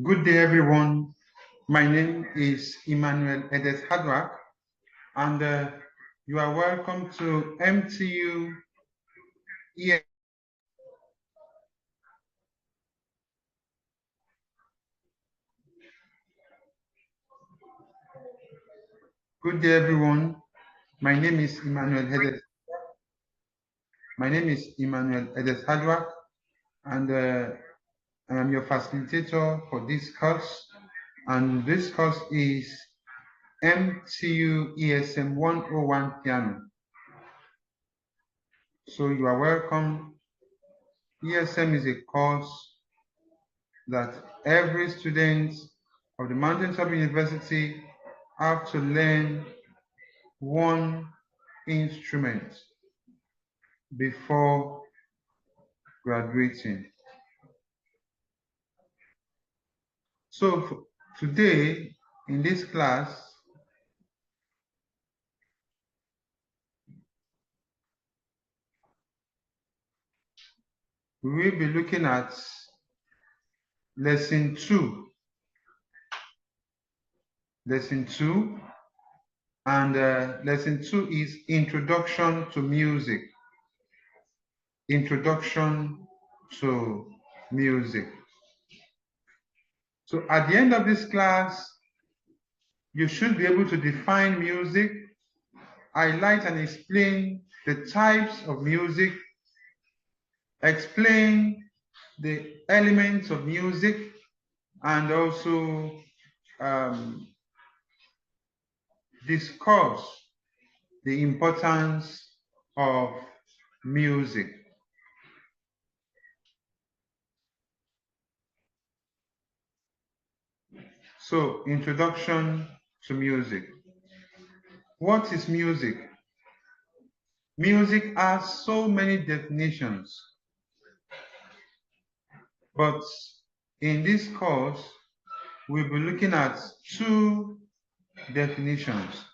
Good day, everyone. My name is Emmanuel Edes Hadrak, and you are welcome to MTU ES. Good day, everyone. My name is Emmanuel Edes. My name is Emmanuel Edes Hadrak, and I am your facilitator for this course. And this course is MTU ESM 101 Piano. So you are welcome. ESM is a course that every student of the Mountaintop University have to learn one instrument before graduating. So today in this class, we will be looking at lesson 2. Lesson 2, and lesson 2 is Introduction to Music. Introduction to Music. So at the end of this class, you should be able to define music, highlight and explain the types of music, explain the elements of music, and also discuss the importance of music. So, introduction to music. What is music? Music has so many definitions, but in this course, we'll be looking at 2 definitions.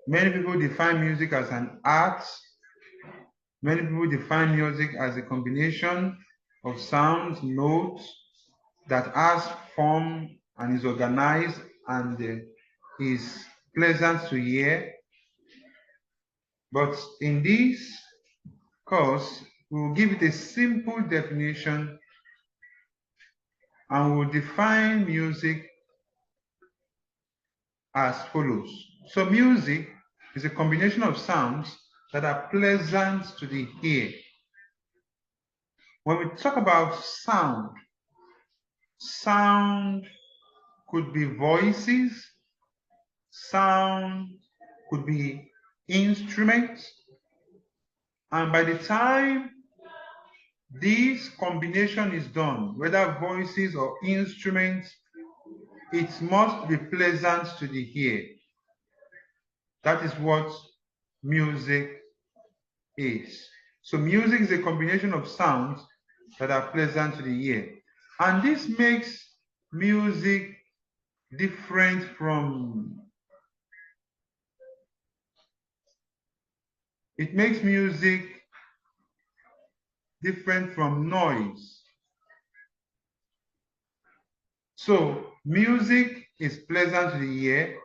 Many people define music as an art. Many people define music as a combination of sounds, notes that has form and is organized and is pleasant to hear. But in this course, we will give it a simple definition and we'll define music as follows. So music is a combination of sounds that are pleasant to the ear. When we talk about sound, sound could be voices, sound could be instruments, and by the time this combination is done, whether voices or instruments, it must be pleasant to the ear. That is what music is. So music is a combination of sounds that are pleasant to the ear. And this makes music different from, noise. So music is pleasant to the ear,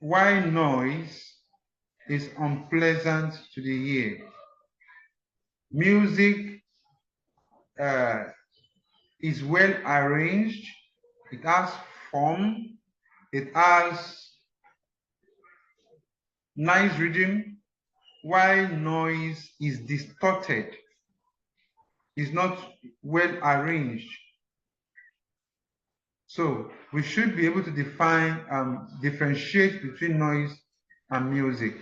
while noise is unpleasant to the ear. Music is well arranged, it has form, it has nice rhythm, while noise is distorted, is not well arranged. So we should be able to define, differentiate between noise and music.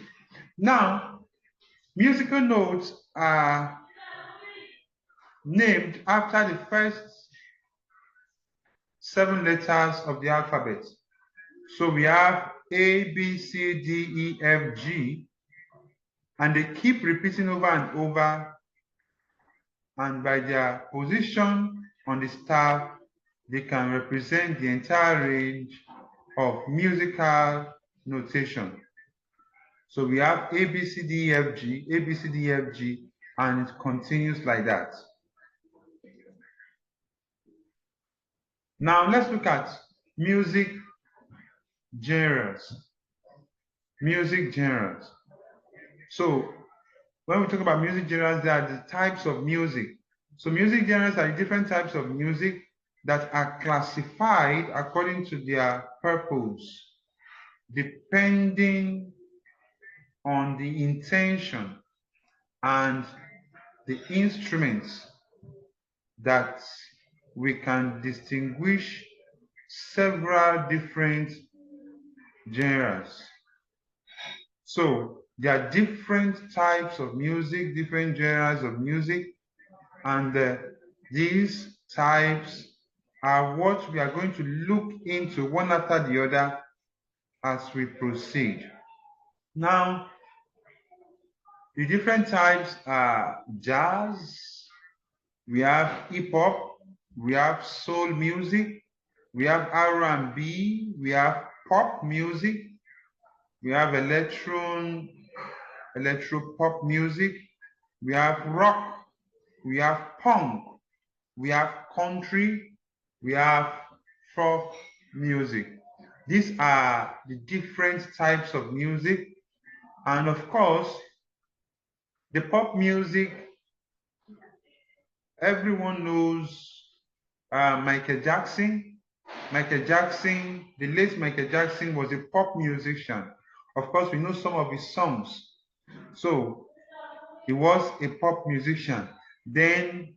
Now, musical notes are named after the first 7 letters of the alphabet. So we have A, B, C, D, E, F, G, and they keep repeating over and over, and by their position on the staff, they can represent the entire range of musical notation. So we have A, B, C, D, E, F, G, A, B, C, D, E, F, G, and it continues like that. Now let's look at music genres. Music genres. So when we talk about music genres, there are the types of music. So music genres are different types of music that are classified according to their purpose, depending on the intention and the instruments that we can distinguish several different genres. So there are different types of music, different genres of music, and these types are what we are going to look into one after the other as we proceed. Now, the different types are jazz, we have hip hop, we have soul music, we have R&B, we have pop music, we have electro pop music, we have rock, we have punk, we have country, we have folk music. These are the different types of music. And of course, the pop music, everyone knows Michael Jackson. Michael Jackson, the late Michael Jackson was a pop musician. Of course, we know some of his songs. So he was a pop musician. Then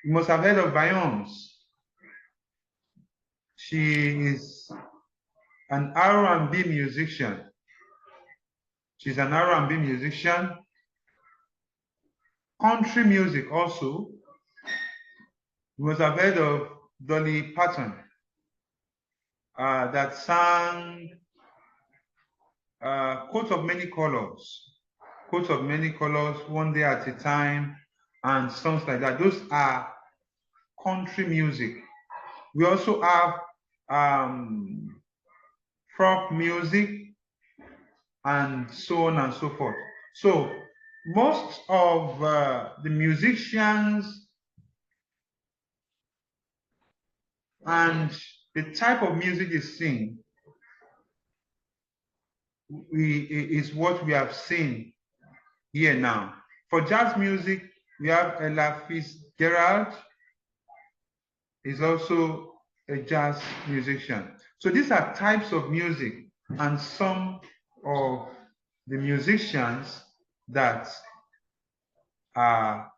you must have heard of Beyonce. She is an R&B musician. She's an R&B musician. Country music also. You must have heard of Dolly Parton that sang Coat of Many Colors. Coat of Many Colors, One Day at a Time, and songs like that. Those are country music. We also have folk music and so on and so forth. So most of the musicians and the type of music they sing is what we have seen here now. For jazz music, we have Ella Fitzgerald, is also a jazz musician. So these are types of music and some of the musicians that are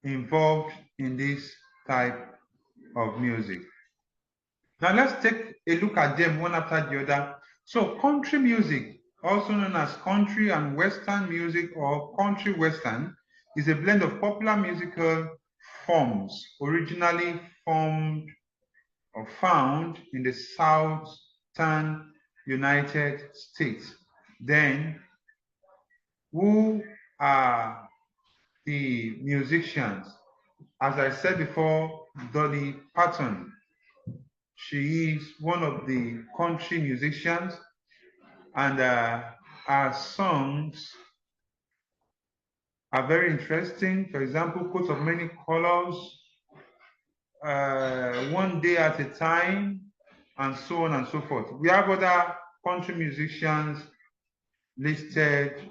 involved in this type of music. Now let's take a look at them one after the other. So country music, also known as country and western music or country western, is a blend of popular musical forms originally formed or found in the southern United States. Then, who are the musicians? As I said before, Dolly Parton. She is one of the country musicians, and her songs are very interesting. For example, Coat of Many Colors, One Day at a Time, and so on and so forth. We have other country musicians listed,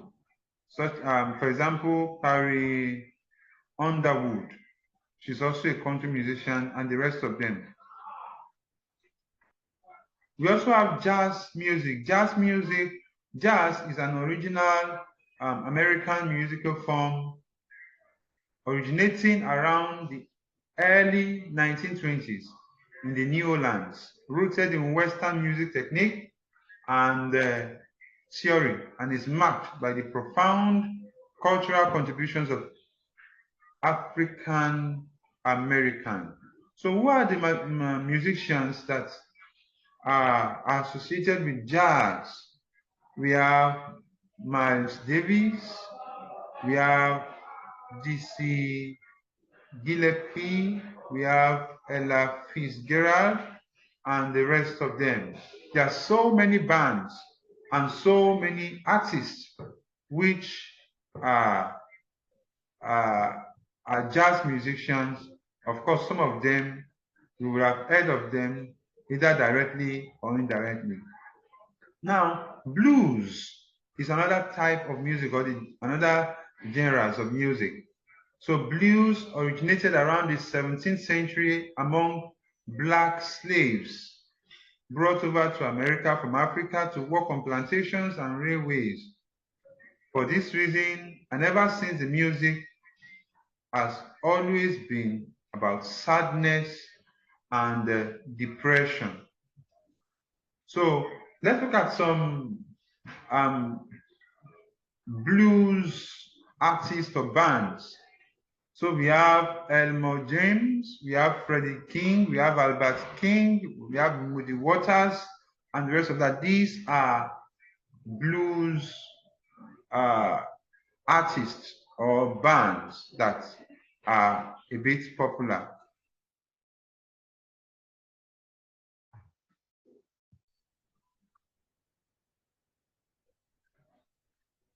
such for example, Carrie Underwood. She's also a country musician, and the rest of them. We also have jazz music. Jazz is an original American musical form originating around the early 1920s in the New Orleans, rooted in Western music technique and theory, and is marked by the profound cultural contributions of African American. So who are the musicians that are associated with jazz? We have Miles Davis, we have Dizzy Gillespie, we have Ella Fitzgerald, and the rest of them. There are so many bands and so many artists which are jazz musicians Of course, some of them, you will have heard of them either directly or indirectly. Now, blues is another type of music or another genres of music. So blues originated around the 17th century among black slaves brought over to America from Africa to work on plantations and railways. For this reason, and ever since, the music has always been about sadness and depression. So let's look at some blues artists or bands. So we have Elmore James, we have Freddie King, we have Albert King, we have Moody Waters, and the rest of that. These are blues artists or bands that are a bit popular.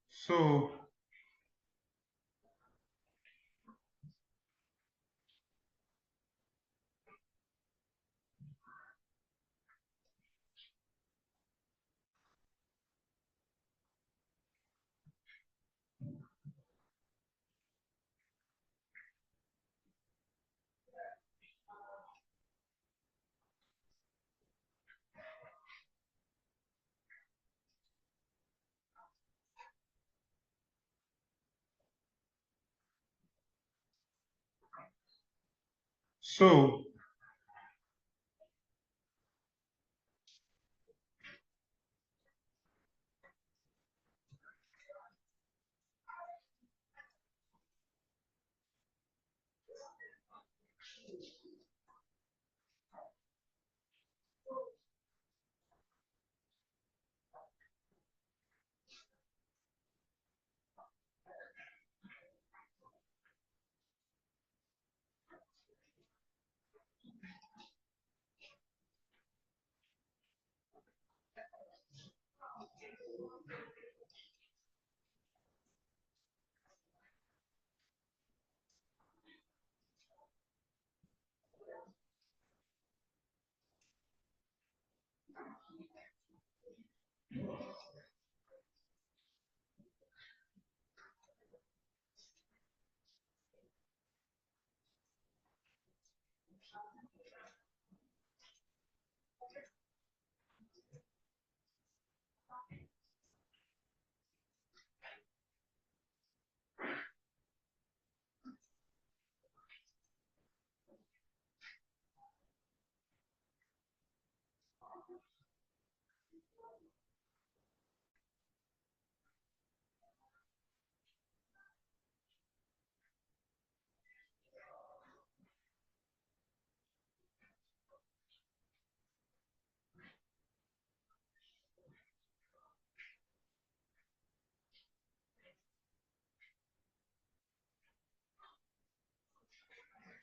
So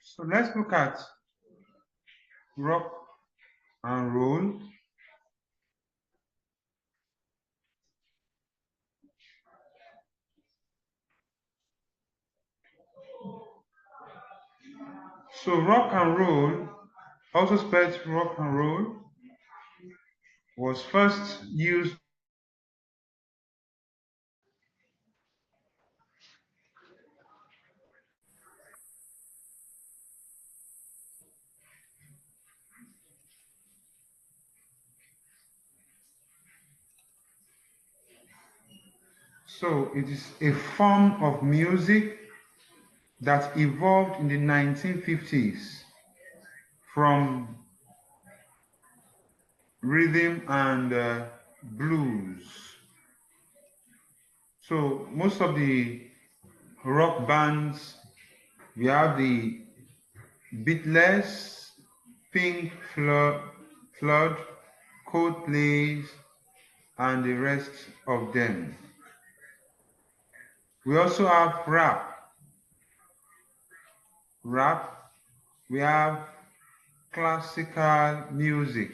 so let's look at rock and roll. So rock and roll, also spelled rock and roll, was first used. So it is a form of music that evolved in the 1950s from rhythm and blues. So most of the rock bands, we have the Beatles, Pink Floyd, Coldplay, and the rest of them. We also have rap. We have classical music.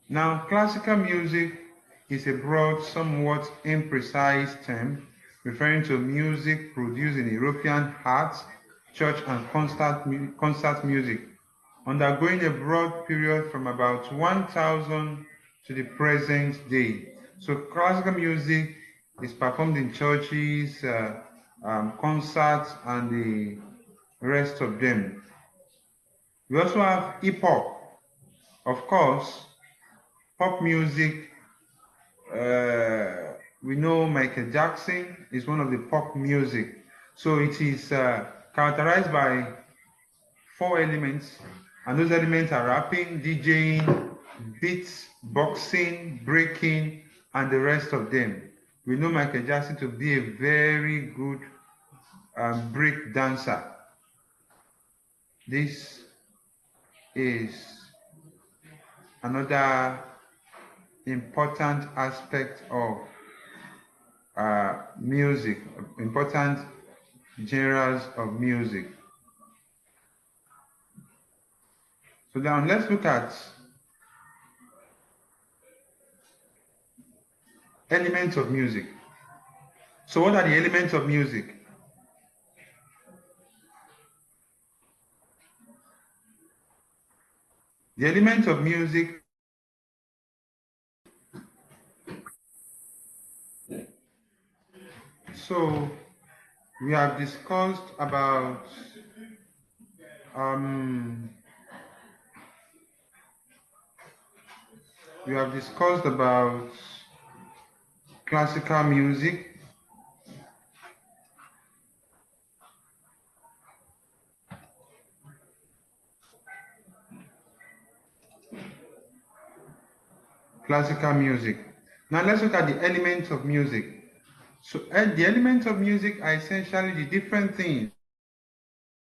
Now, classical music is a broad, somewhat imprecise term referring to music produced in European art, church, and concert music, undergoing a broad period from about 1000 to the present day. So classical music is performed in churches, concerts, and the rest of them. We also have hip hop. Of course, pop music. We know Michael Jackson is one of the pop music. So it is characterized by four elements, and those elements are rapping, DJing, beats, boxing, breaking, and the rest of them. We know Michael Jackson to be a very good break dancer. This is another important aspect of music, important genres of music. So now let's look at elements of music. So what are the elements of music? The elements of music so we have discussed about classical music. Classical music. Now let's look at the elements of music. So the elements of music are essentially the different things